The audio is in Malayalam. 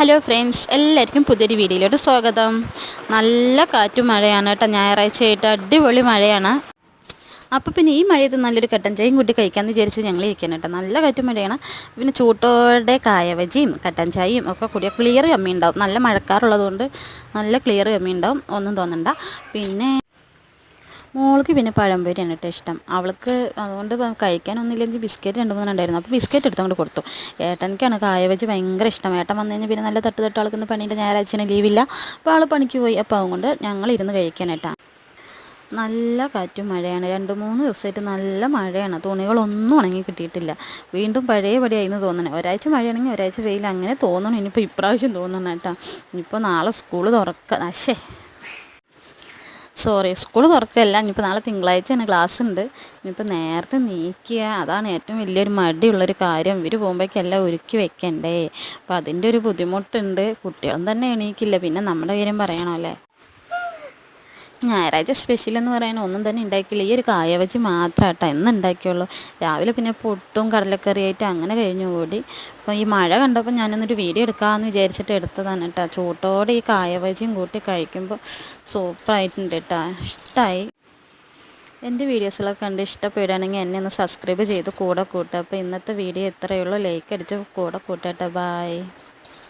ഹലോ ഫ്രണ്ട്സ്, എല്ലാവർക്കും പുതിയൊരു വീഡിയോയിലോട്ട് സ്വാഗതം. നല്ല കാറ്റും മഴയാണ് കേട്ടോ. ഞായറാഴ്ചയായിട്ട് അടിപൊളി മഴയാണ്. അപ്പോൾ പിന്നെ ഈ മഴയത്ത് നല്ലൊരു കട്ടൻ ചായയും കൂട്ടി കഴിക്കാമെന്ന് വിചാരിച്ച് ഞങ്ങൾ ഇരിക്കണം കേട്ടോ. നല്ല കാറ്റും മഴയാണ്. പിന്നെ ചൂട്ടോടെ കായവജിയും കട്ടൻ ചായയും ഒക്കെ കൂടിയ ക്ലിയർ കമ്മി ഉണ്ടാവും. നല്ല മഴക്കാറുള്ളതുകൊണ്ട് നല്ല ക്ലിയർ കമ്മി ഉണ്ടാവും, ഒന്നും തോന്നണ്ട. പിന്നെ മോൾക്ക് പിന്നെ പഴംപൊരിയാണ് കേട്ടോ ഇഷ്ടം. അവൾക്ക് അതുകൊണ്ട് കഴിക്കാനൊന്നുമില്ലെങ്കിൽ ബിസ്ക്കറ്റ് 2-3 ഉണ്ടായിരുന്നു. അപ്പോൾ ബിസ്ക്കറ്റ് എടുത്തുകൊണ്ട് കൊടുത്തു. ഏട്ടനിക്കാണ് കായവെച്ച് ഭയങ്കര ഇഷ്ടം. ഏട്ടൻ വന്നു കഴിഞ്ഞാൽ പിന്നെ നല്ല തട്ട് ആൾക്കൊന്ന് പണീൻ്റെ ഞായറാഴ്ചയാണ് ലീവില്ല. അപ്പോൾ ആൾ പണിക്ക് പോയി. അപ്പോൾ അതുകൊണ്ട് ഞങ്ങളിരുന്ന് കഴിക്കാനേട്ടാ. നല്ല കാറ്റും മഴയാണ്. 2-3 ദിവസമായിട്ട് നല്ല മഴയാണ്. തുണികളൊന്നും ഉണങ്ങി കിട്ടിയിട്ടില്ല. വീണ്ടും പഴയപടിയായിന്ന് തോന്നണേ. ഒരാഴ്ച മഴയാണെങ്കിൽ ഒരാഴ്ച വെയിൽ, അങ്ങനെ തോന്നണം. ഇനിയിപ്പോൾ ഇപ്രാവശ്യം തോന്നണം കേട്ടോ. ഇനിയിപ്പോൾ നാളെ സ്കൂൾ സ്കൂൾ തുറക്കല്ല. ഇനിയിപ്പോൾ നാളെ തിങ്കളാഴ്ചയാണ്, ക്ലാസ് ഉണ്ട്. ഇനിയിപ്പോൾ നേരത്തെ നീക്കുക, അതാണ് ഏറ്റവും വലിയൊരു മടിയുള്ളൊരു കാര്യം. ഇവർ പോകുമ്പോഴേക്കെല്ലാം ഒരുക്കി വെക്കണ്ടേ. അപ്പോൾ അതിൻ്റെ ഒരു ബുദ്ധിമുട്ടുണ്ട്. കുട്ടികളും തന്നെ എണീക്കില്ല, പിന്നെ നമ്മുടെ കാര്യം പറയണമല്ലേ. ഞായറാഴ്ച സ്പെഷ്യലെന്ന് പറയാൻ ഒന്നും തന്നെ ഉണ്ടാക്കിയില്ല. ഈ ഒരു കായവച്ച് മാത്രം കേട്ടോ ഇന്ന് ഉണ്ടാക്കിയുള്ളൂ. രാവിലെ പിന്നെ പുട്ടും കടലക്കറിയായിട്ട് അങ്ങനെ കഴിഞ്ഞു കൂടി. അപ്പോൾ ഈ മഴ കണ്ടപ്പോൾ ഞാനൊന്നൊരു വീഡിയോ എടുക്കാമെന്ന് വിചാരിച്ചിട്ട് എടുത്തതാണ് കേട്ടോ. ചൂട്ടോടെ ഈ കായവച്ചിയും കൂട്ടി കഴിക്കുമ്പോൾ സൂപ്പറായിട്ടുണ്ട് കേട്ടോ. ഇഷ്ടമായി. എൻ്റെ വീഡിയോസിലൊക്കെ കണ്ട് ഇഷ്ടപ്പെടുകയാണെങ്കിൽ എന്നെ ഒന്ന് സബ്സ്ക്രൈബ് ചെയ്ത് കൂടെ കൂട്ടുക. അപ്പോൾ ഇന്നത്തെ വീഡിയോ ഇത്രയേ ഉള്ളൂ. ലൈക്ക് അടിച്ച് കൂടെ കൂട്ടട്ടെ. ബായ്.